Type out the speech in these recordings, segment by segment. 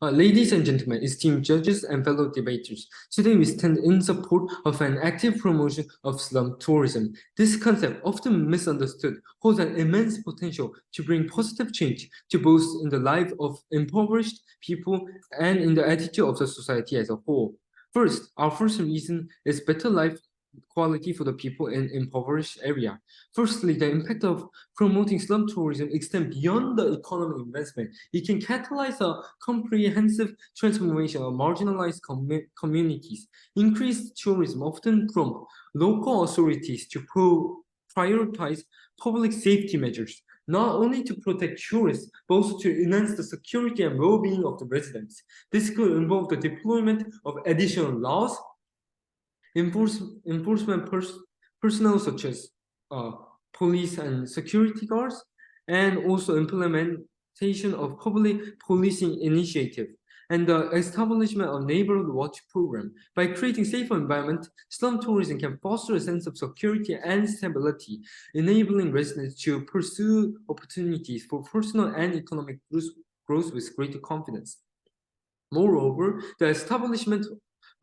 Ladies and gentlemen, esteemed judges and fellow debaters, today we stand in support of an active promotion of slum tourism. This concept, often misunderstood, holds an immense potential to bring positive change to both in the life of impoverished people and in the attitude of the society as a whole. First, our first reason is better life quality for the people in impoverished area. Firstly, the impact of promoting slum tourism extends beyond the economic investment. It can catalyze a comprehensive transformation of marginalized communities. Increased tourism often prompt local authorities to prioritize public safety measures, not only to protect tourists, but also to enhance the security and well-being of the residents. This could involve the deployment of additional laws, enforcement personnel such as police and security guards, and also implementation of public policing initiative and the establishment of neighborhood watch program. By creating safer environment, slum tourism can foster a sense of security and stability, enabling residents to pursue opportunities for personal and economic growth with greater confidence. Moreover, the establishment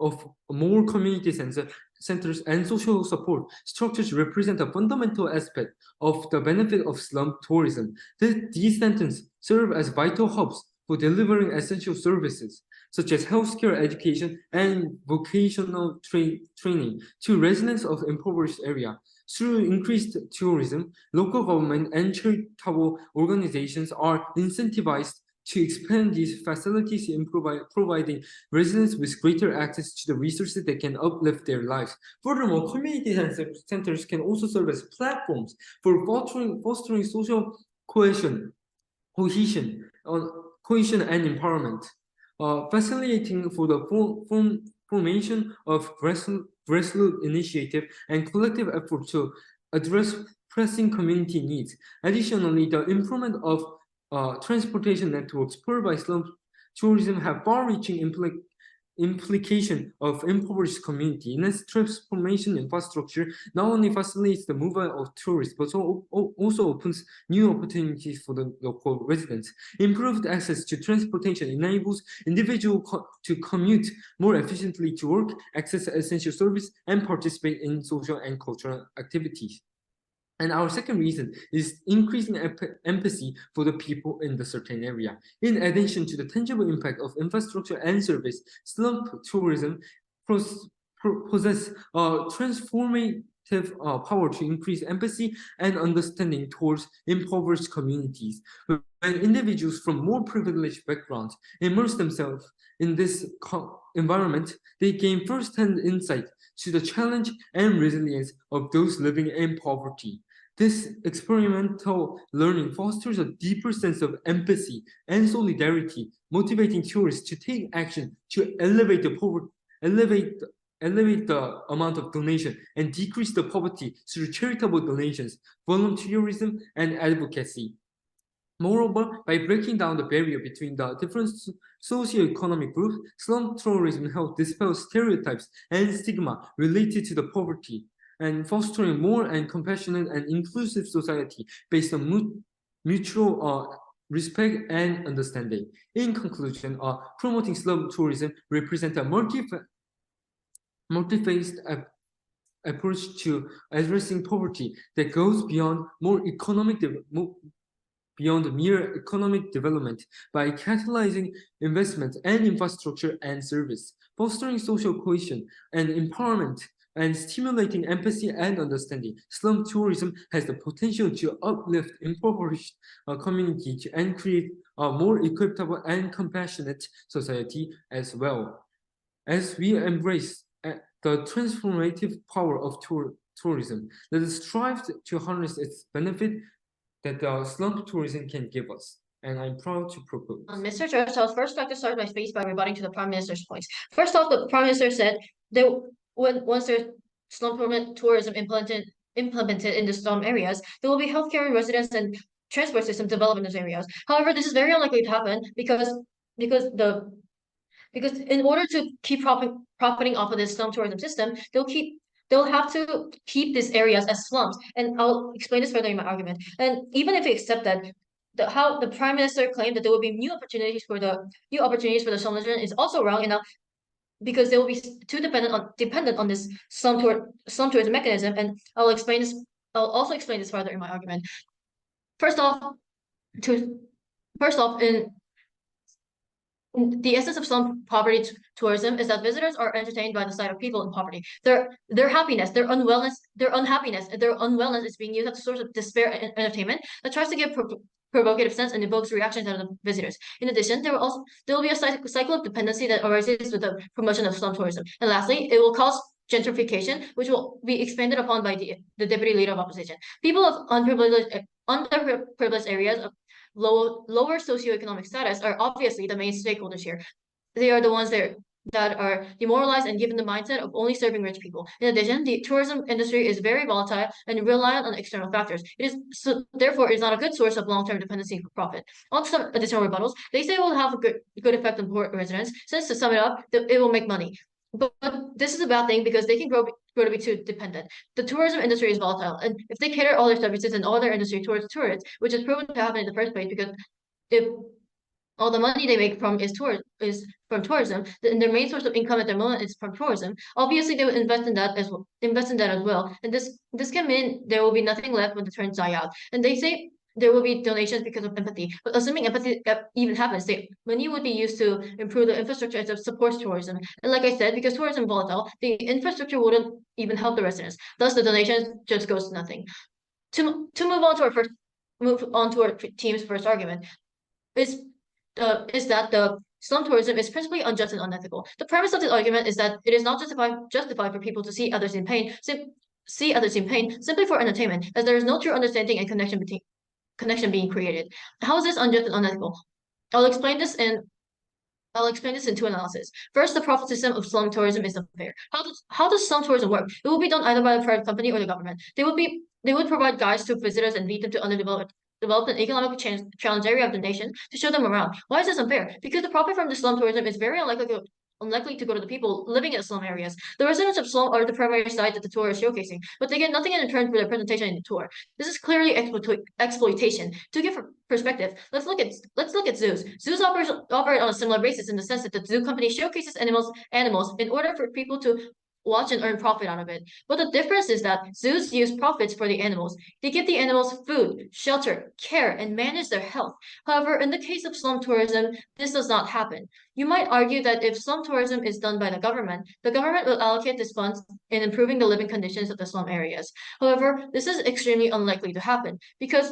of more community centers and social support structures represent a fundamental aspect of the benefit of slum tourism. These centers serve as vital hubs for delivering essential services, such as healthcare, education, and vocational training to residents of impoverished areas. Through increased tourism, local government and charitable organizations are incentivized to expand these facilities in providing residents with greater access to the resources that can uplift their lives. Furthermore, community centers can also serve as platforms for fostering social cohesion and empowerment, facilitating for the formation of grassroots initiative and collective effort to address pressing community needs. Additionally, the improvement of transportation networks spurred by slum tourism have far-reaching implication of impoverished community. In its transformation infrastructure not only facilitates the movement of tourists, but also opens new opportunities for the local residents. Improved access to transportation enables individuals to commute more efficiently to work, access essential service, and participate in social and cultural activities. And our second reason is increasing empathy for the people in the certain area. In addition to the tangible impact of infrastructure and service, slum tourism possesses a transformative power to increase empathy and understanding towards impoverished communities. When individuals from more privileged backgrounds immerse themselves in this environment, they gain first-hand insight to the challenge and resilience of those living in poverty. This experimental learning fosters a deeper sense of empathy and solidarity, motivating tourists to take action to elevate the amount of donation and decrease the poverty through charitable donations, volunteerism, and advocacy. Moreover, by breaking down the barrier between the different socioeconomic groups, slum tourism helps dispel stereotypes and stigma related to the poverty, and fostering more and compassionate and inclusive society based on mutual respect and understanding. In conclusion, promoting slum tourism represents a multi-phased approach to addressing poverty that goes beyond mere economic development by catalyzing investment and infrastructure and service, fostering social cohesion and empowerment, and stimulating empathy and understanding. Slum tourism has the potential to uplift impoverished communities and create a more equitable and compassionate society as well. As we embrace the transformative power of tourism, let us strive to harness its benefit that slum tourism can give us. And I'm proud to propose. Mr. George, I would first like to start my speech by rebutting to the Prime Minister's points. First off, the Prime Minister said that once there's slum tourism implemented in the slum areas, there will be healthcare, residence, and transport system development in those areas. However, this is very unlikely to happen because in order to keep profiting off of this slum tourism system, they'll have to keep these areas as slums. And I'll explain this further in my argument. And even if we accept that how the prime minister claimed that there will be new opportunities for the slum children is also wrong, and now because they will be too dependent on this slum tourism mechanism, and I'll explain this. I'll also explain this further in my argument. First off, in the essence of slum poverty tourism is that visitors are entertained by the sight of people in poverty. Their happiness, their unhappiness, and their unwellness is being used as a source of despair and entertainment that tries to give provocative sense and evokes reactions out of the visitors. In addition, there will be a cycle of dependency that arises with the promotion of slum tourism. And lastly, it will cause gentrification, which will be expanded upon by the deputy leader of opposition. People of underprivileged areas of lower socioeconomic status are obviously the main stakeholders here. They are the ones that are demoralized and given the mindset of only serving rich people. In addition, the tourism industry is very volatile and reliant on external factors. Therefore, it is not a good source of long-term dependency for profit. On some additional rebuttals, they say it will have a good effect on poor residents, since to sum it up, it will make money. But this is a bad thing because they can grow to be too dependent. The tourism industry is volatile, and if they cater all their services and all their industry towards tourists, which is proven to happen in the first place, because if all the money they make from from tourism, and their main source of income at the moment is from tourism, obviously they will invest in that as well. And this can mean there will be nothing left when the turns die out. And they say there will be donations because of empathy. But assuming empathy even happens, the money would be used to improve the infrastructure that supports tourism. And like I said, because tourism is volatile, the infrastructure wouldn't even help the residents. Thus, the donations just goes to nothing. To move on to our team's first argument is that the slum tourism is principally unjust and unethical. The premise of this argument is that it is not justified for people to see others in pain simply for entertainment, as there is no true understanding and connection being created. How is this unjust and unethical? I'll explain this in two analyses. First, the profit system of slum tourism is unfair. How does slum tourism work? It will be done either by a private company or the government. They would provide guides to visitors and lead them to underdeveloped an economic challenge area of the nation to show them around. Why is this unfair? Because the profit from the slum tourism is very unlikely to go to the people living in slum areas. The residents of slum are the primary site that the tour is showcasing, but they get nothing in return for their presentation in the tour. This is clearly exploitation. To give perspective, let's look at zoos. Zoos operate on a similar basis in the sense that the zoo company showcases animals in order for people to watch and earn profit out of it. But the difference is that zoos use profits for the animals. They give the animals food, shelter, care, and manage their health. However, in the case of slum tourism, this does not happen. You might argue that if slum tourism is done by the government will allocate these funds in improving the living conditions of the slum areas. However, this is extremely unlikely to happen because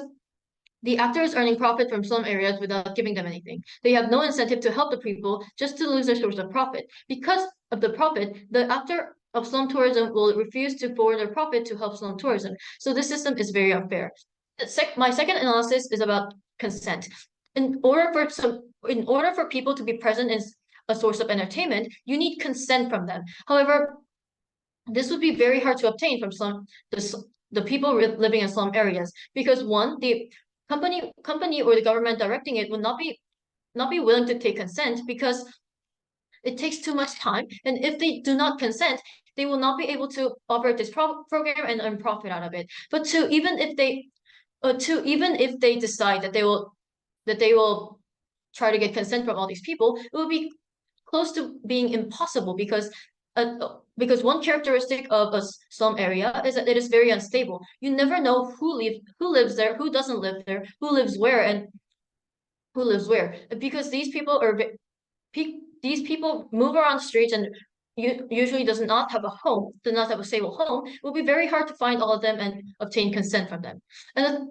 the actor is earning profit from slum areas without giving them anything. They have no incentive to help the people, just to lose their source of profit. Because of the profit, the actor of slum tourism will refuse to forward their profit to help slum tourism. So this system is very unfair. My second analysis is about consent. In order for people to be present as a source of entertainment, you need consent from them. However, this would be very hard to obtain from the people living in slum areas because one, the company or the government directing it would not be willing to take consent because it takes too much time, and if they do not consent, they will not be able to operate this program and earn profit out of it. But even if they decide that they will try to get consent from all these people, it will be close to being impossible because one characteristic of a slum area is that it is very unstable. You never know who lives there, who doesn't live there, who lives where, and who lives where. Because these people move around the streets and usually does not have a stable home. It will be very hard to find all of them and obtain consent from them. To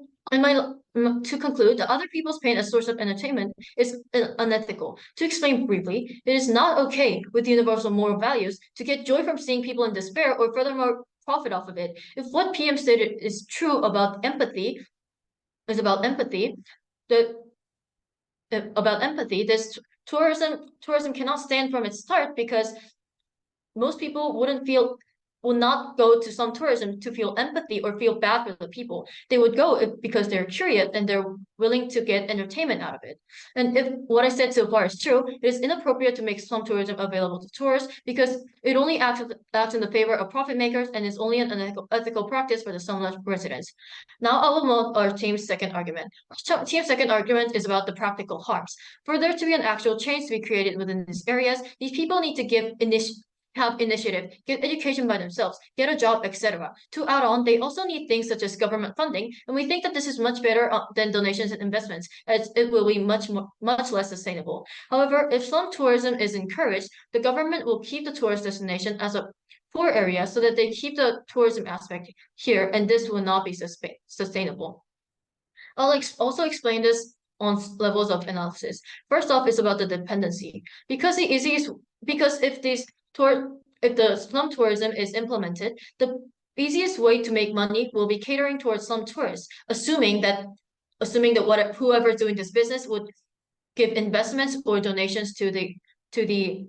conclude, the other people's pain as source of entertainment is unethical. To explain briefly, it is not okay with universal moral values to get joy from seeing people in despair or furthermore profit off of it. If what PM stated is true about empathy, this tourism cannot stand from its start because most people wouldn't feel will not go to slum tourism to feel empathy or feel bad for the people. They would go because they're curious and they're willing to get entertainment out of it. And if what I said so far is true, it is inappropriate to make slum tourism available to tourists because it only acts in the favor of profit makers and is only an unethical practice for the slum residents. Now I will move our team's second argument. Team's second argument is about the practical harms. For there to be an actual change to be created within these areas, these people need to have initiative, get education by themselves, get a job, etc. To add on, they also need things such as government funding, and we think that this is much better than donations and investments, as it will be much less sustainable. However, if slum tourism is encouraged, the government will keep the tourist destination as a poor area so that they keep the tourism aspect here, and this will not be sustainable. I'll also explain this on levels of analysis. First off, is about the dependency. Because if the slum tourism is implemented, the easiest way to make money will be catering towards slum tourists, assuming that whoever's doing this business would give investments or donations to the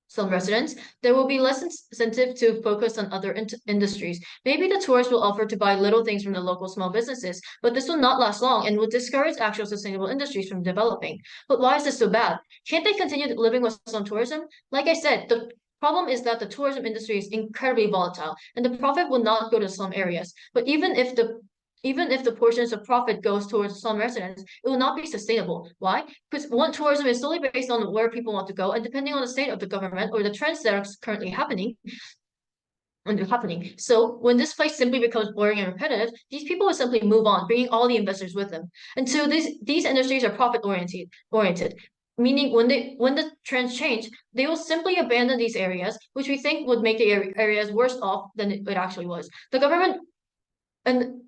slum residents, there will be less incentive to focus on other industries. Maybe the tourists will offer to buy little things from the local small businesses, but this will not last long and will discourage actual sustainable industries from developing. But why is this so bad? Can't they continue living with slum tourism? Like I said, the problem is that the tourism industry is incredibly volatile and the profit will not go to slum areas. But even if the portions of profit goes towards slum residents, it will not be sustainable. Why? Because one, tourism is solely based on where people want to go, and depending on the state of the government or the trends that are currently happening. So when this place simply becomes boring and repetitive, these people will simply move on, bringing all the investors with them. And so these industries are profit oriented, meaning when the trends change, they will simply abandon these areas, which we think would make the areas worse off than it actually was. The government and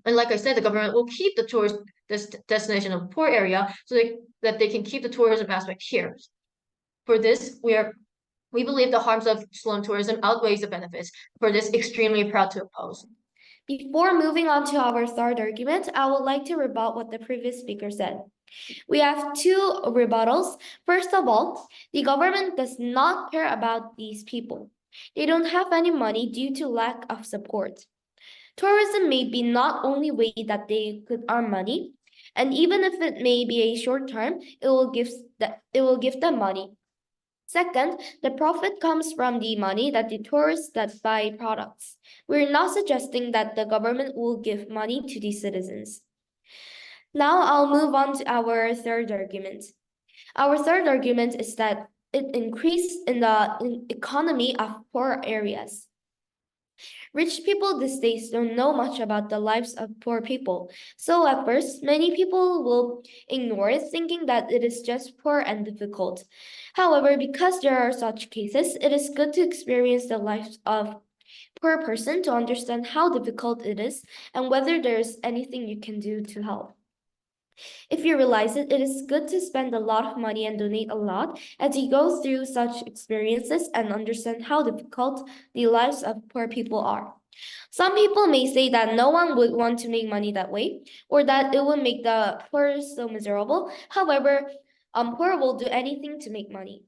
like I said, the government will keep the tourist destination a poor area so that they can keep the tourism aspect here. For this, we believe the harms of slum tourism outweighs the benefits. For this, extremely proud to oppose. Before moving on to our third argument, I would like to rebut what the previous speaker said. We have two rebuttals. First of all, the government does not care about these people. They don't have any money due to lack of support. Tourism may be not only way that they could earn money, and even if it may be a short term, it will give them money. Second, the profit comes from the money that the tourists that buy products. We're not suggesting that the government will give money to the citizens. Now I'll move on to our third argument. Our third argument is that it increased in the economy of poor areas. Rich people these days don't know much about the lives of poor people. So at first, many people will ignore it, thinking that it is just poor and difficult. However, because there are such cases, it is good to experience the life of poor person to understand how difficult it is and whether there is anything you can do to help. If you realize it, it is good to spend a lot of money and donate a lot as you go through such experiences and understand how difficult the lives of poor people are. Some people may say that no one would want to make money that way, or that it would make the poor so miserable. However, poor will do anything to make money.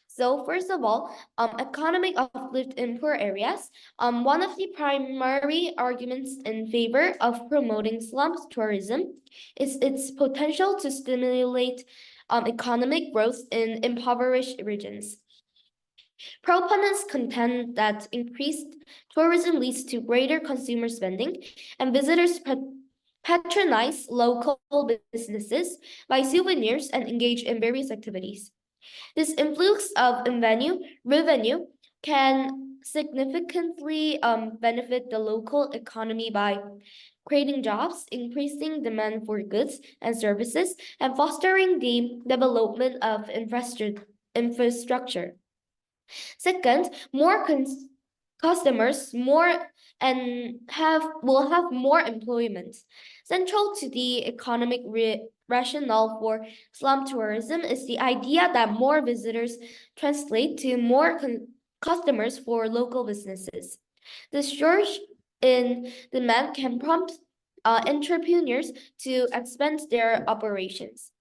So first of all, economic uplift in poor areas. One of the primary arguments in favor of promoting slums tourism is its potential to stimulate economic growth in impoverished regions. Proponents contend that increased tourism leads to greater consumer spending, and visitors patronize local businesses, buy souvenirs, and engage in various activities. This influx of revenue can significantly benefit the local economy by creating jobs, increasing demand for goods and services, and fostering the development of infrastructure. Second, more customers will have more employment. Central to the economic rationale for slum tourism is the idea that more visitors translate to more customers for local businesses. This surge in demand can prompt entrepreneurs to expand their operations,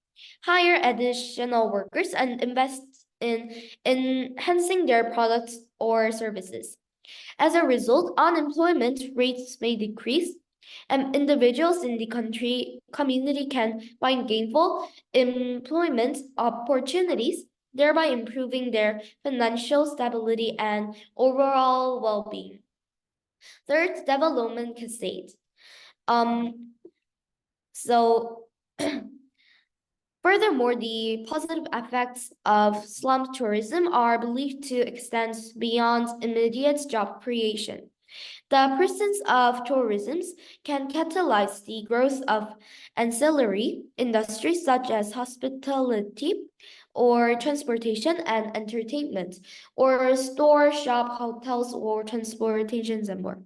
hire additional workers, and invest in enhancing their products or services. As a result, unemployment rates may decrease, and individuals in the community can find gainful employment opportunities, thereby improving their financial stability and overall well-being. Third, development cascade. So furthermore, the positive effects of slum tourism are believed to extend beyond immediate job creation. The presence of tourism can catalyze the growth of ancillary industries such as hospitality or transportation and entertainment, or store, shop, hotels, or transportations and more.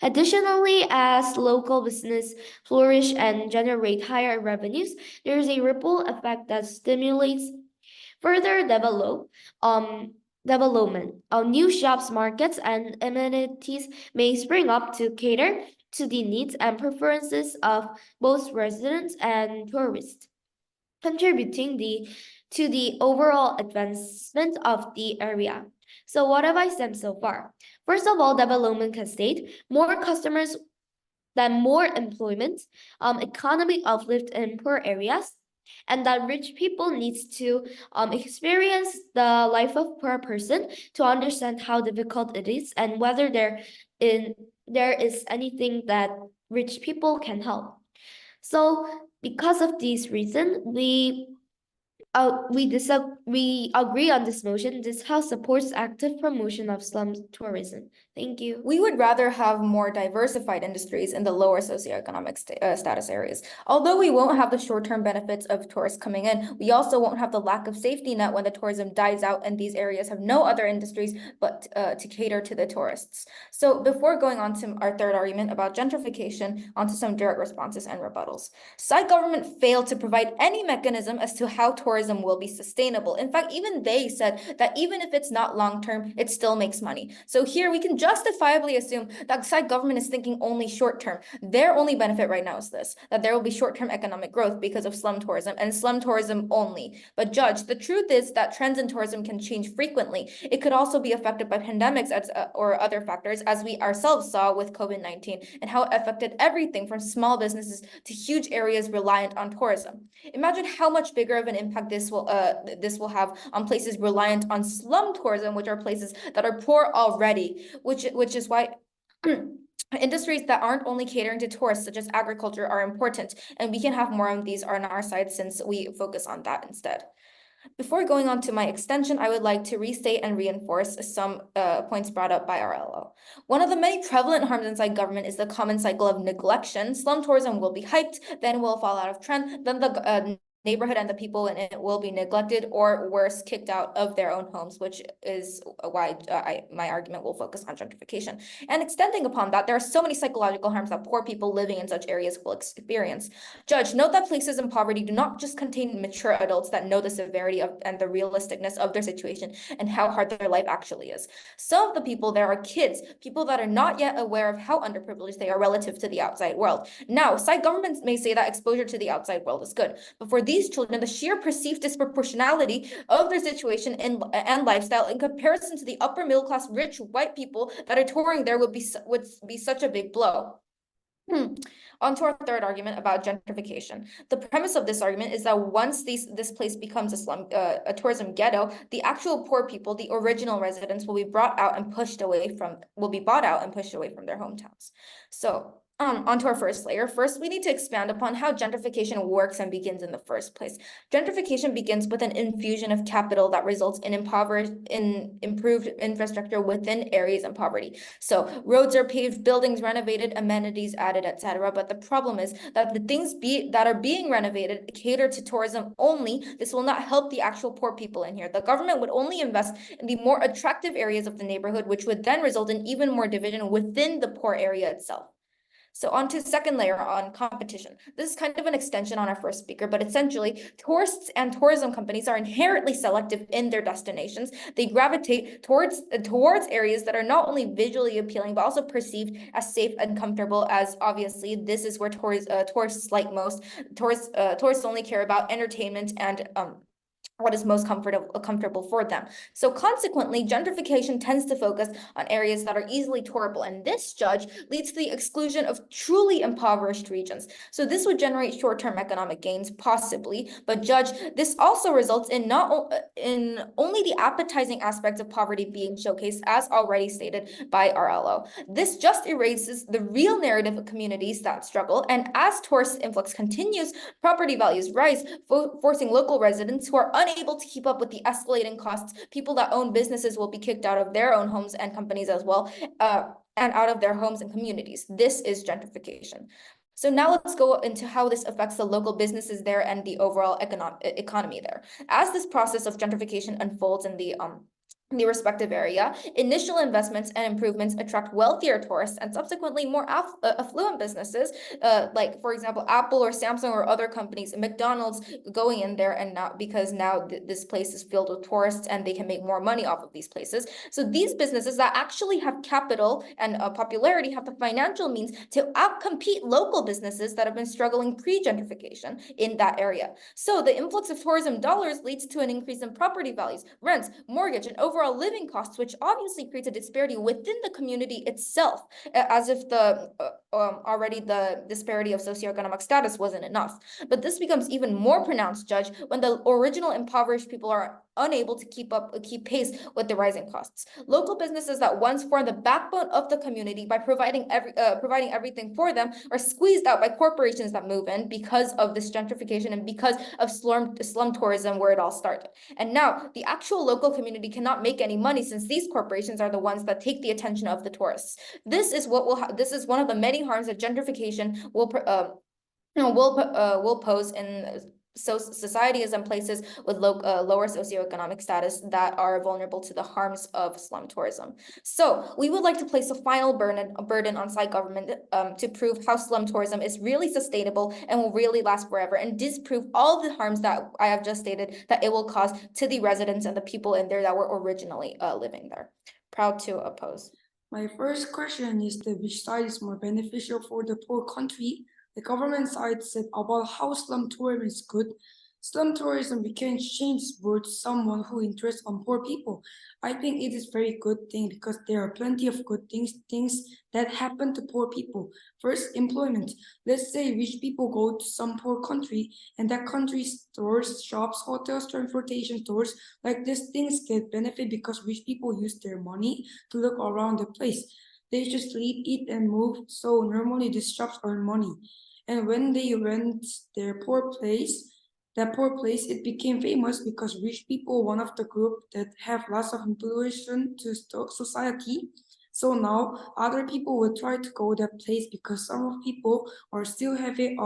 Additionally, as local business flourish and generate higher revenues, there is a ripple effect that stimulates further development. New shops, markets, and amenities may spring up to cater to the needs and preferences of both residents and tourists, contributing to the overall advancement of the area. So what have I said so far? First of all, development cascade, more customers, then more employment, economic uplift in poor areas, and that rich people needs to experience the life of poor person to understand how difficult it is and whether there is anything that rich people can help. So because of these reasons, we agree on this motion. This House supports active promotion of slum tourism. Thank you. We would rather have more diversified industries in the lower socioeconomic status areas. Although we won't have the short-term benefits of tourists coming in, we also won't have the lack of safety net when the tourism dies out and these areas have no other industries but to cater to the tourists. So before going on to our third argument about gentrification, onto some direct responses and rebuttals. Side government failed to provide any mechanism as to how tourism will be sustainable. In fact, even they said that even if it's not long-term, it still makes money. So here we can justifiably assume that Psy government is thinking only short-term. Their only benefit right now is this, that there will be short-term economic growth because of slum tourism and slum tourism only. But judge, the truth is that trends in tourism can change frequently. It could also be affected by pandemics or other factors, as we ourselves saw with COVID-19 and how it affected everything from small businesses to huge areas reliant on tourism. Imagine how much bigger of an impact this will have on places reliant on slum tourism, which are places that are poor already, which is why industries that aren't only catering to tourists, such as agriculture, are important, and we can have more of these on our side since we focus on that instead. Before going on to my extension, I would like to restate and reinforce some points brought up by RLO. One of the many prevalent harms inside government is the common cycle of neglection. Slum tourism will be hyped, then will fall out of trend, then the neighborhood and the people in it will be neglected or worse, kicked out of their own homes, which is why my argument will focus on gentrification. And extending upon that, there are so many psychological harms that poor people living in such areas will experience. Judge, note that places in poverty do not just contain mature adults that know the severity of and the realisticness of their situation and how hard their life actually is. Some of the people there are kids, people that are not yet aware of how underprivileged they are relative to the outside world. Now, side governments may say that exposure to the outside world is good, but for these children, the sheer perceived disproportionality of their situation and lifestyle in comparison to the upper middle class rich white people that are touring there would be such a big blow. On to our third argument about gentrification. The premise of this argument is that once this place becomes a slum, a tourism ghetto, the actual poor people, the original residents, will be bought out and pushed away from their hometowns. So onto our first layer. First, we need to expand upon how gentrification works and begins in the first place. Gentrification begins with an infusion of capital that results in improved infrastructure within areas in poverty. So roads are paved, buildings renovated, amenities added, etc. But the problem is that the things that are being renovated cater to tourism only. This will not help the actual poor people in here. The government would only invest in the more attractive areas of the neighborhood, which would then result in even more division within the poor area itself. So on to second layer on competition. This is kind of an extension on our first speaker, but essentially tourists and tourism companies are inherently selective in their destinations. They gravitate towards areas that are not only visually appealing, but also perceived as safe and comfortable, as obviously this is where tourists like most. Tourists only care about entertainment and what is most comfortable for them. So consequently, gentrification tends to focus on areas that are easily tourable, and this, Judge, leads to the exclusion of truly impoverished regions. So this would generate short-term economic gains, possibly, but Judge, this also results in in only the appetizing aspects of poverty being showcased, as already stated by RLO. This just erases the real narrative of communities that struggle, and as tourist influx continues, property values rise, forcing local residents who are unable to keep up with the escalating costs. People that own businesses will be kicked out of their own homes and companies as well, and out of their homes and communities. This is gentrification. So now let's go into how this affects the local businesses there and the overall economy there. As this process of gentrification unfolds in the respective area, initial investments and improvements attract wealthier tourists and subsequently more affluent businesses, like for example, Apple or Samsung or other companies, McDonald's going in there, and now because now this place is filled with tourists and they can make more money off of these places. So these businesses that actually have capital and popularity have the financial means to outcompete local businesses that have been struggling pre-gentrification in that area. So the influx of tourism dollars leads to an increase in property values, rents, mortgage, and overall living costs, which obviously creates a disparity within the community itself, as if already the disparity of socioeconomic status wasn't enough. But this becomes even more pronounced, Judge, when the original impoverished people are unable to keep pace with the rising costs. Local businesses that once formed the backbone of the community by providing everything for them are squeezed out by corporations that move in because of this gentrification and because of slum tourism, where it all started. And now the actual local community cannot make any money since these corporations are the ones that take the attention of the tourists. This is one of the many harms that gentrification will pose in societies and places with lower socioeconomic status that are vulnerable to the harms of slum tourism. So we would like to place a final burden on side government to prove how slum tourism is really sustainable and will really last forever, and disprove all the harms that I have just stated that it will cause to the residents and the people in there that were originally living there. Proud to oppose. My first question is that which side is more beneficial for the poor country? The government side said about how slum tourism is good. Slum tourism we can change towards someone who interests on poor people. I think it is very good thing because there are plenty of good things that happen to poor people. First, employment. Let's say rich people go to some poor country and that country's stores, shops, hotels, transportation stores, like these things get benefit because rich people use their money to look around the place. They just sleep, eat, and move. So normally these shops earn money. And when they rent their that poor place, it became famous because rich people, one of the group that have lots of influence to society. So now other people will try to go that place because some of people are still having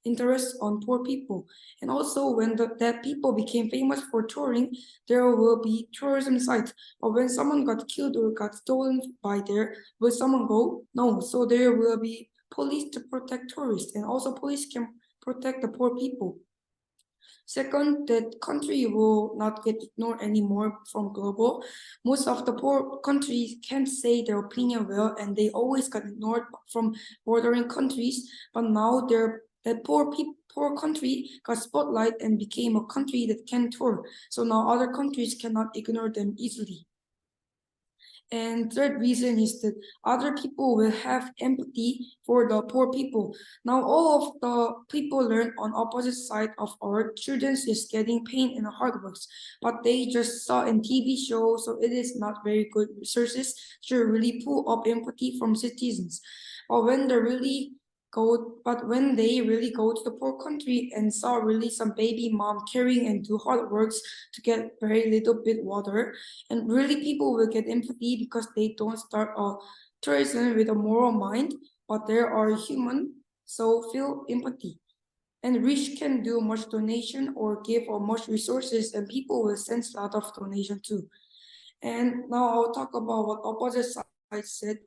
interest on poor people. And also when that people became famous for touring, there will be tourism sites. Or when someone got killed or got stolen by there, will someone go? No. So there will be police to protect tourists, and also police can protect the poor people. Second, that country will not get ignored anymore from global. Most of the poor countries can't say their opinion well, and they always got ignored from bordering countries. But now that poor country got spotlight and became a country that can tour. So now other countries cannot ignore them easily. And third reason is that other people will have empathy for the poor people. Now all of the people learn on opposite side of our children is getting pain and hard works, but they just saw in TV show, so it is not very good resources to really pull up empathy from citizens. But when they really go to the poor country and saw really some baby mom carrying and do hard works to get very little bit water, and really people will get empathy because they don't start a tourism with a moral mind, but they are human, so feel empathy. And rich can do much donation or give much resources, and people will send a lot of donation too. And now I'll talk about what opposite side said.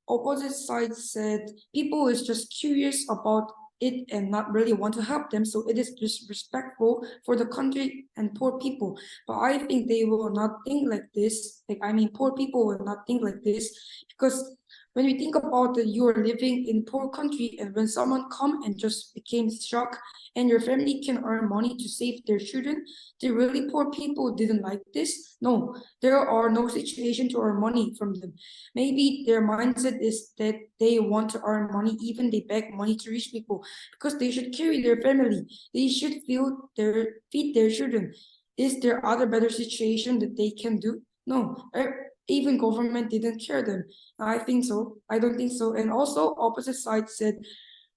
Opposite side said people is just curious about it and not really want to help them, so it is disrespectful for the country and poor people. But I think they will not think like this. Poor people will not think like this because When we think about that you are living in poor country and when someone come and just became shocked and your family can earn money to save their children, the really poor people didn't like this. No, there are no situation to earn money from them. Maybe their mindset is that they want to earn money, even they beg money to rich people because they should carry their family. They should feed their children. Is there other better situation that they can do? No, even government didn't care them. I think so. I don't think so. And also, opposite side said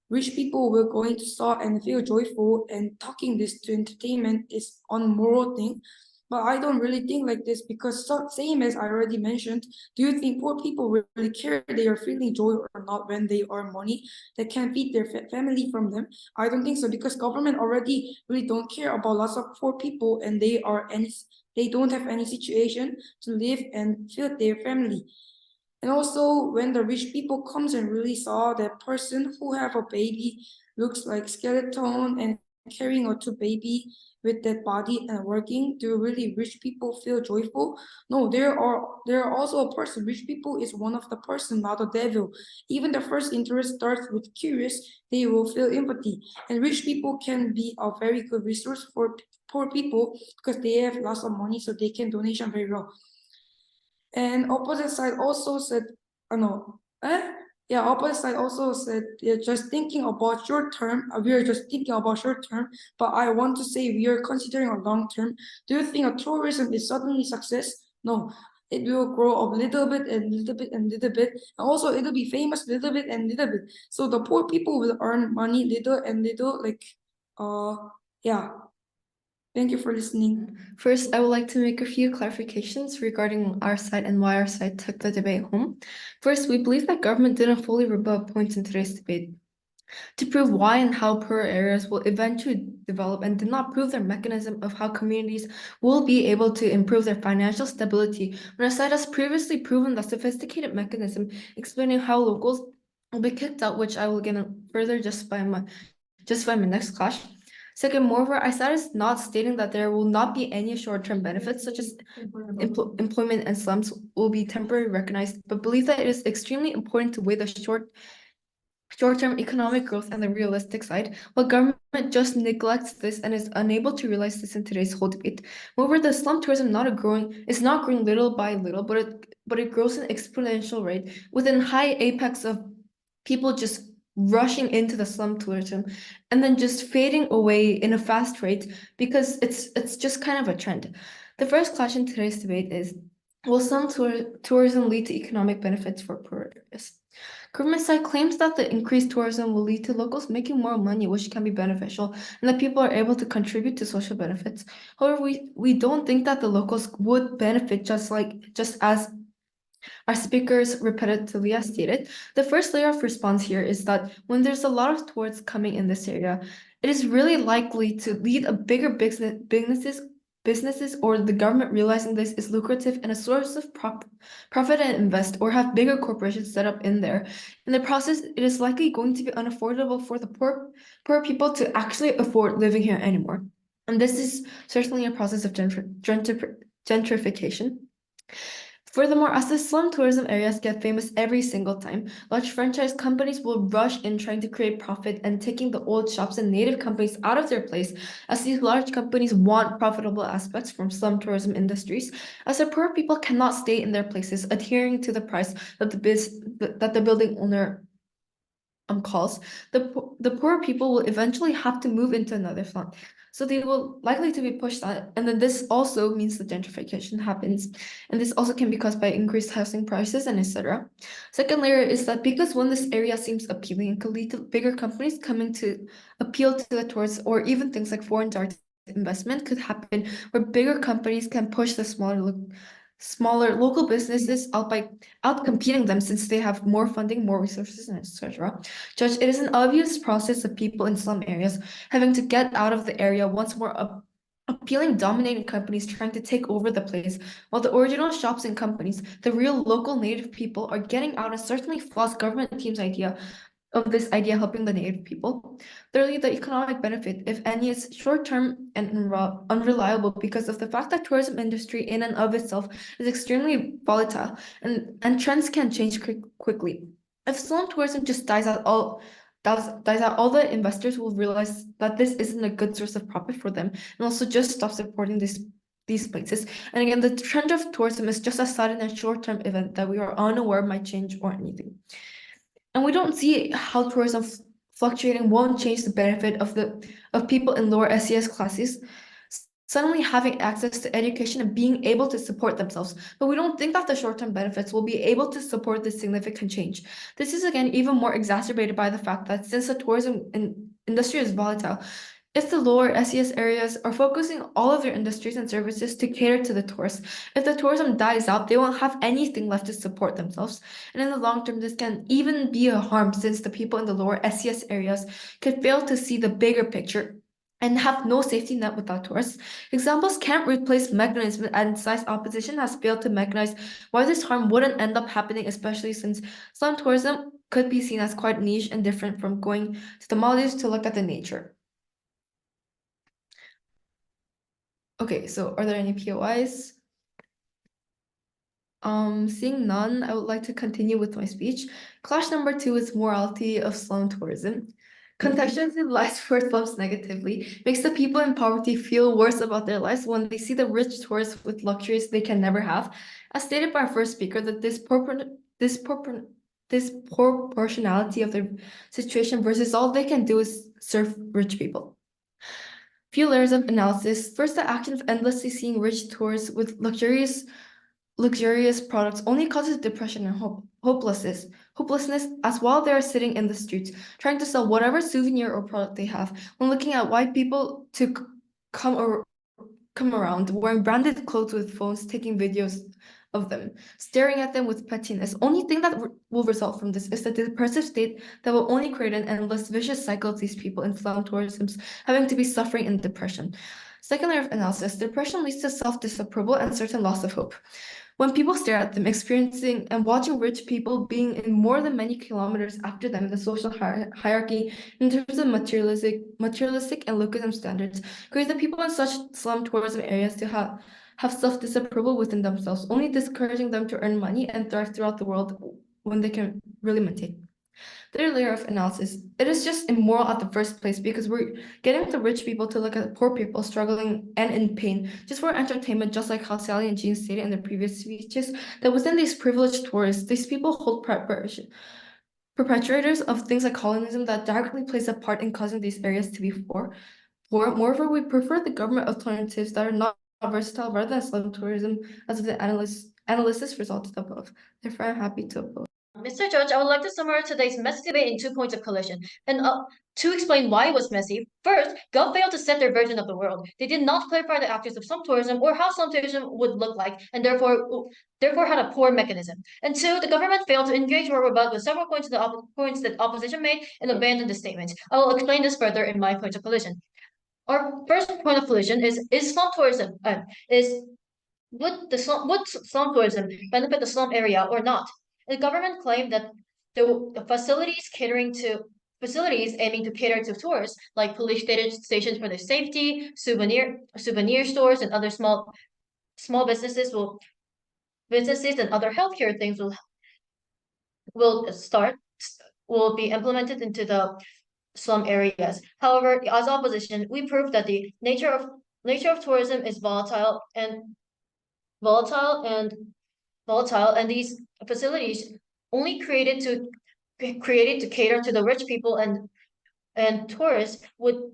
rich people were going to start and feel joyful, and talking this to entertainment is unmoral thing. But I don't really think like this because same as I already mentioned, do you think poor people really care they are feeling joy or not when they earn money that can feed their family from them? I don't think so because government already really don't care about lots of poor people and they don't have any situation to live and feed their family. And also when the rich people comes and really saw that person who have a baby looks like skeleton and carrying a two baby with that body and working, do really rich people feel joyful? No, there are also a person. Rich people is one of the person, not a devil. Even the first interest starts with curious, they will feel empathy. And rich people can be a very good resource for poor people because they have lots of money so they can donation very well. And opposite side also said, no, opposite side also said they're just thinking about short term. We are just thinking about short term, but I want to say we are considering a long term. Do you think a tourism is suddenly success? No, it will grow up little bit and little bit and little bit. And also it'll be famous little bit and little bit. So the poor people will earn money little and little, yeah. Thank you for listening. First, I would like to make a few clarifications regarding our side and why our side took the debate home. First, we believe that government didn't fully rebut points in today's debate to prove why and how poor areas will eventually develop and did not prove their mechanism of how communities will be able to improve their financial stability, when our side has previously proven the sophisticated mechanism explaining how locals will be kicked out, which I will get further justify in my next class. Second, moreover, our side is not stating that there will not be any short-term benefits, such as employment and slums will be temporarily recognized, but believe that it is extremely important to weigh the short-term economic growth and the realistic side, while government just neglects this and is unable to realize this in today's whole debate. Moreover, the slum tourism is not growing little by little, but it grows at an exponential rate with a high apex of people just rushing into the slum tourism and then just fading away in a fast rate because it's just kind of a trend. The first question in today's debate is, will slum tourism lead to economic benefits for poor areas? Government side claims that the increased tourism will lead to locals making more money, which can be beneficial, and that people are able to contribute to social benefits. However, we don't think that the locals would benefit just as our speakers repetitively have stated. The first layer of response here is that when there's a lot of tourists coming in this area, it is really likely to lead a bigger businesses or the government realizing this is lucrative and a source of profit and invest, or have bigger corporations set up in there. In the process, it is likely going to be unaffordable for the poor people to actually afford living here anymore. And this is certainly a process of gentrification. Furthermore, as the slum tourism areas get famous every single time, large franchise companies will rush in trying to create profit and taking the old shops and native companies out of their place, as these large companies want profitable aspects from slum tourism industries, as the poor people cannot stay in their places, adhering to the price that the building owner calls. The poor people will eventually have to move into another slum. So they will likely to be pushed out, and then this also means the gentrification happens, and this also can be caused by increased housing prices and etc. Second layer is that because when this area seems appealing, it could lead to bigger companies coming to appeal to the tourists, or even things like foreign direct investment could happen, where bigger companies can push the smaller local businesses out by outcompeting them since they have more funding, more resources, and etc. Judge, it is an obvious process of people in slum areas having to get out of the area once more appealing dominating companies trying to take over the place, while the original shops and companies, the real local native people, are getting out and certainly flaws government team's idea of this idea helping the native people. Thirdly, the economic benefit, if any, is short-term and unreliable because of the fact that tourism industry in and of itself is extremely volatile and trends can change quickly. If slum tourism just dies out, all the investors will realize that this isn't a good source of profit for them and also just stop supporting these places. And again, the trend of tourism is just a sudden and short-term event that we are unaware might change or anything. And we don't see how tourism fluctuating won't change the benefit of people in lower SES classes suddenly having access to education and being able to support themselves. But we don't think that the short-term benefits will be able to support this significant change. This is again even more exacerbated by the fact that since the tourism industry is volatile, if the lower SES areas are focusing all of their industries and services to cater to the tourists, if the tourism dies out, they won't have anything left to support themselves. And in the long term, this can even be a harm since the people in the lower SES areas could fail to see the bigger picture and have no safety net without tourists. Examples can't replace mechanisms, and science opposition has failed to mechanize why this harm wouldn't end up happening, especially since some tourism could be seen as quite niche and different from going to the Maldives to look at the nature. Okay, so are there any POIs? Seeing none, I would like to continue with my speech. Clash number 2 is morality of slum tourism. Contextualizing lives for slums negatively makes the people in poverty feel worse about their lives when they see the rich tourists with luxuries they can never have. As stated by our first speaker, that this proportionality of their situation versus all they can do is serve rich people. Few layers of analysis. First, the action of endlessly seeing rich tourists with luxurious products only causes depression and hopelessness as while they are sitting in the streets trying to sell whatever souvenir or product they have when looking at white people to come around wearing branded clothes with phones, taking videos of them, staring at them with pettiness. Only thing that will result from this is the depressive state that will only create an endless vicious cycle of these people in slum tourism having to be suffering in depression. Second layer of analysis, depression leads to self-disapproval and certain loss of hope. When people stare at them, experiencing and watching rich people being in more than many kilometers after them in the social hierarchy in terms of materialistic and localism standards, creates the people in such slum tourism areas to have self-disapproval within themselves, only discouraging them to earn money and thrive throughout the world when they can really maintain. Third layer of analysis, it is just immoral at the first place because we're getting the rich people to look at poor people struggling and in pain just for entertainment, just like how Sally and Jean stated in their previous speeches, that within these privileged tourists, these people hold perpetrators of things like colonialism that directly plays a part in causing these areas to be poor. Moreover, we prefer the government alternatives that are not versatile rather than slum tourism, as the analysis resulted above. Therefore, I'm happy to oppose. Mr. Judge, I would like to summarize today's messy debate in 2 points of collision. And to explain why it was messy, first, Gov failed to set their version of the world. They did not clarify the actors of slum tourism or how slum tourism would look like, and therefore had a poor mechanism. And 2, the government failed to engage or rebut with several points that opposition made and abandoned the statements. I will explain this further in my points of collision. Our first point of collision is slum tourism would slum tourism benefit the slum area or not? The government claimed that the facilities aiming to cater to tourists, like police stations for their safety, souvenir stores, and other small businesses and other healthcare things will be implemented into the slum areas. However, as opposition, we proved that the nature of tourism is volatile and these facilities only created to cater to the rich people and tourists would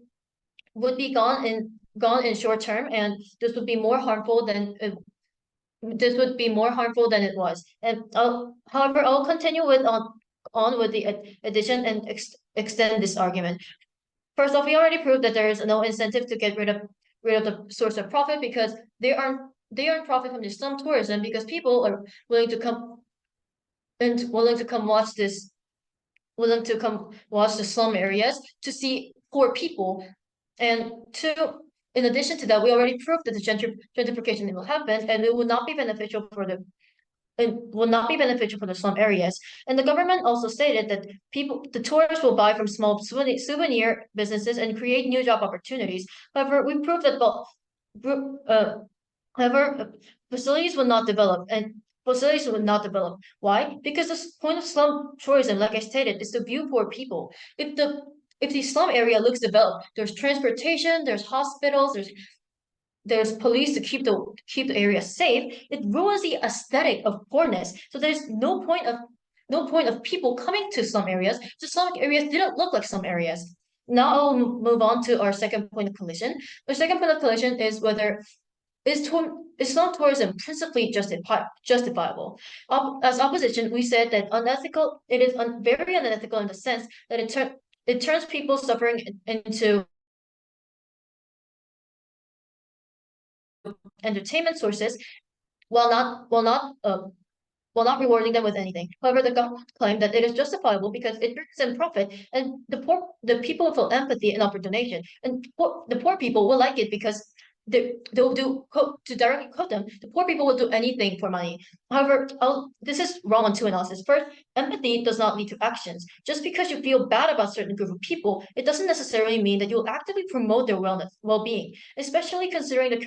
be gone in short term, and this would be more harmful than it was. And however, I'll continue on with the addition and extend this argument. First off, we already proved that there is no incentive to get rid of the source of profit because they earn profit from the slum tourism because people are willing to come watch the slum areas to see poor people. And 2, in addition to that, we already proved that the gentrification will happen and it would not be beneficial for the will not be beneficial for the slum areas. And the government also stated that the tourists will buy from small souvenir businesses and create new job opportunities. However, we proved that facilities will not develop. Why? Because the point of slum tourism, like I stated, is to view poor people. If the slum area looks developed, there's transportation, there's hospitals, there's police to keep the area safe, it ruins the aesthetic of poorness. So there's no point of people coming to slum areas. So slum areas didn't look like slum areas. Now I'll move on to our second point of collision. The second point of collision is whether is slum tourism principally justifiable? As opposition, we said that unethical. It is very unethical in the sense that it turns people suffering into entertainment sources while not rewarding them with anything. However, the government claimed that it is justifiable because it brings in profit, and the people feel empathy and upward donation, and the poor people will like it because they'll do, to directly quote them, the poor people will do anything for money. However, this is wrong on two analysis. First, empathy does not lead to actions. Just because you feel bad about a certain group of people, it doesn't necessarily mean that you'll actively promote their well-being, especially considering the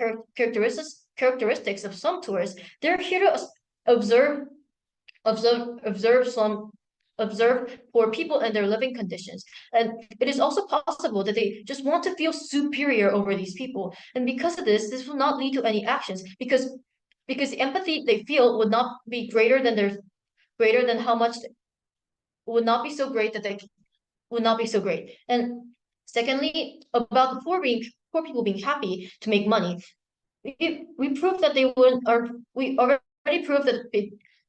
characteristics of some tourists. They're here to observe poor people and their living conditions. And it is also possible that they just want to feel superior over these people. And because of this will not lead to any actions because the empathy they feel would not be greater than how much would not be so great that they would not be so great. And secondly, about the poor people being happy to make money, we proved that they wouldn't, or we already proved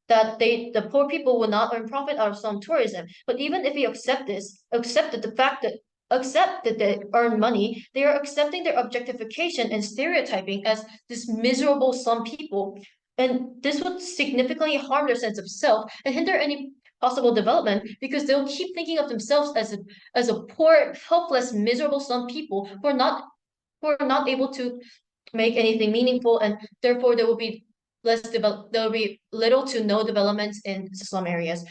that the poor people will not earn profit out of slum tourism. But even if we accept that they earn money, they are accepting their objectification and stereotyping as this miserable slum people. And this would significantly harm their sense of self and hinder any possible development because they'll keep thinking of themselves as a poor, helpless, miserable slum people who are not able to make anything meaningful, and therefore there will be little to no developments in slum areas.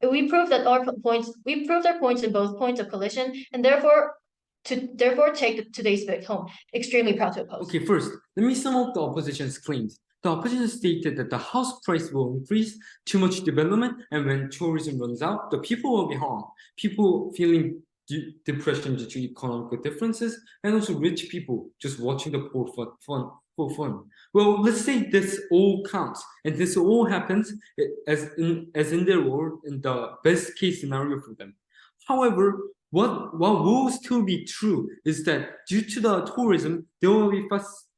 We proved our points in both points of collision, and therefore take today's debate home. Extremely proud to oppose. Okay, first, let me sum up the opposition's claims. The opposition stated that the house price will increase, too much development, and when tourism runs out, the people will be harmed. People feeling depression due to economic differences, and also rich people just watching the poor for fun. Well, let's say this all counts, and this all happens as in their world in the best case scenario for them. However, what will still be true is that due to the tourism, there will be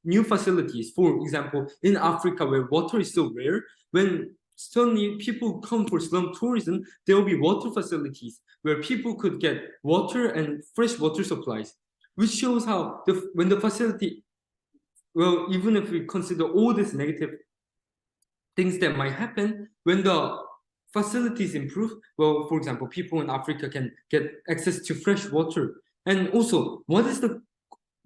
new facilities. For example, in Africa, where water is so rare, when suddenly people come for slum tourism, there will be water facilities where people could get water and fresh water supplies, which shows how when the facility, well, even if we consider all these negative things that might happen, when the facilities improve, well, for example, people in Africa can get access to fresh water. And also, what is the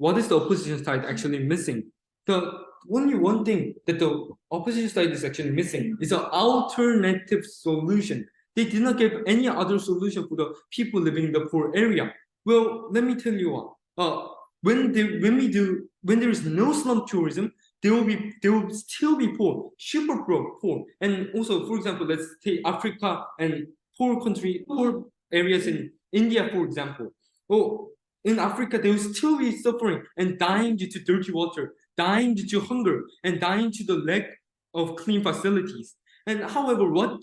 opposition side actually missing? The only one thing that the opposition side is actually missing is an alternative solution. They did not give any other solution for the people living in the poor area. Well, let me tell you what. When there is no slum tourism, there will still be poor, super poor. And also, for example, let's take Africa and poor areas in India, for example. Well, in Africa, they will still be suffering and dying due to dirty water, dying due to hunger, and dying due to the lack of clean facilities. And however, what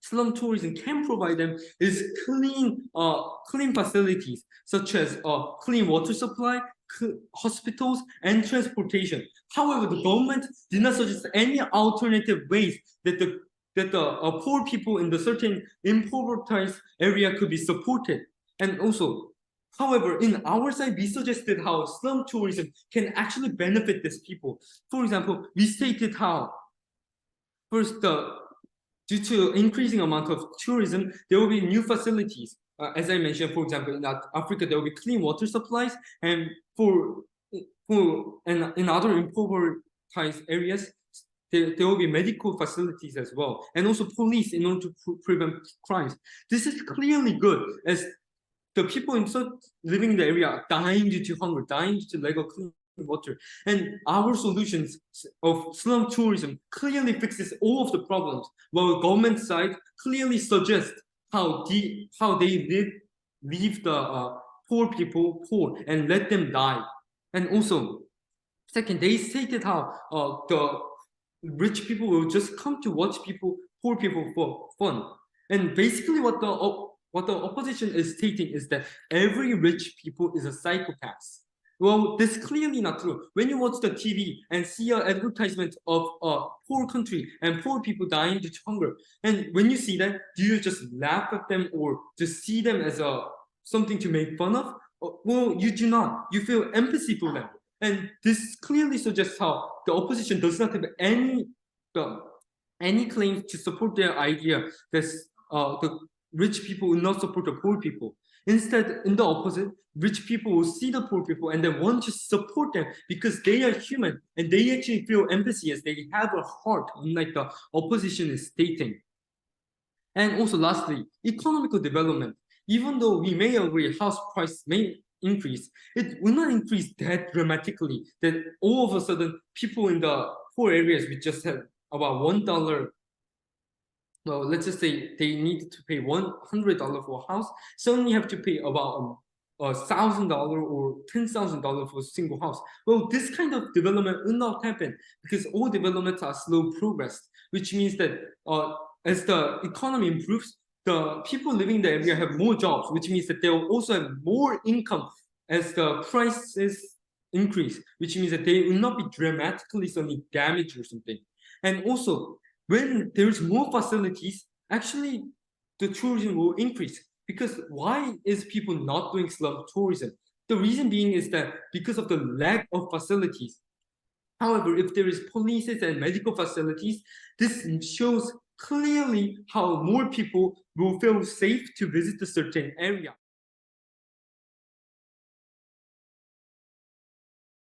slum tourism can provide them is clean facilities such as clean water supply, hospitals, and transportation. However, the government did not suggest any alternative ways that the poor people in the certain impoverished area could be supported. And also, however, in our side, we suggested how slum tourism can actually benefit these people. For example, we stated how first, due to increasing amount of tourism, there will be new facilities. As I mentioned, for example, in Africa, there will be clean water supplies, and in other impoverished areas, there will be medical facilities as well, and also police in order to prevent crimes. This is clearly good, as the people living in the area are dying due to hunger, dying due to lack of clean water. And our solutions of slum tourism clearly fixes all of the problems, while the government side clearly suggests how they leave the poor people poor and let them die. And also, second, they stated how the rich people will just come to watch poor people for fun. And basically what the opposition is stating is that every rich people is a psychopath. Well, this is clearly not true. When you watch the TV and see an advertisement of a poor country and poor people dying due to hunger, and when you see that, do you just laugh at them or just see them as something to make fun of? Well, you do not. You feel empathy for them. And this clearly suggests how the opposition does not have any claim to support their idea that the rich people will not support the poor people. Instead, in the opposite, rich people will see the poor people and they want to support them because they are human and they actually feel empathy as they have a heart, unlike the opposition is stating. And also lastly, economical development. Even though we may agree house price may increase, it will not increase that dramatically that all of a sudden people in the poor areas we just have about $1. Well, let's just say they need to pay $100 for a house, suddenly have to pay about $1,000 or $10,000 for a single house. Well, this kind of development will not happen because all developments are slow progress, which means that as the economy improves, the people living in the area have more jobs, which means that they will also have more income as the prices increase, which means that they will not be dramatically suddenly damaged or something. And also, when there's more facilities, actually the tourism will increase. Because why is people not doing slum tourism? The reason being is that because of the lack of facilities. However, if there is police and medical facilities, this shows clearly how more people will feel safe to visit a certain area.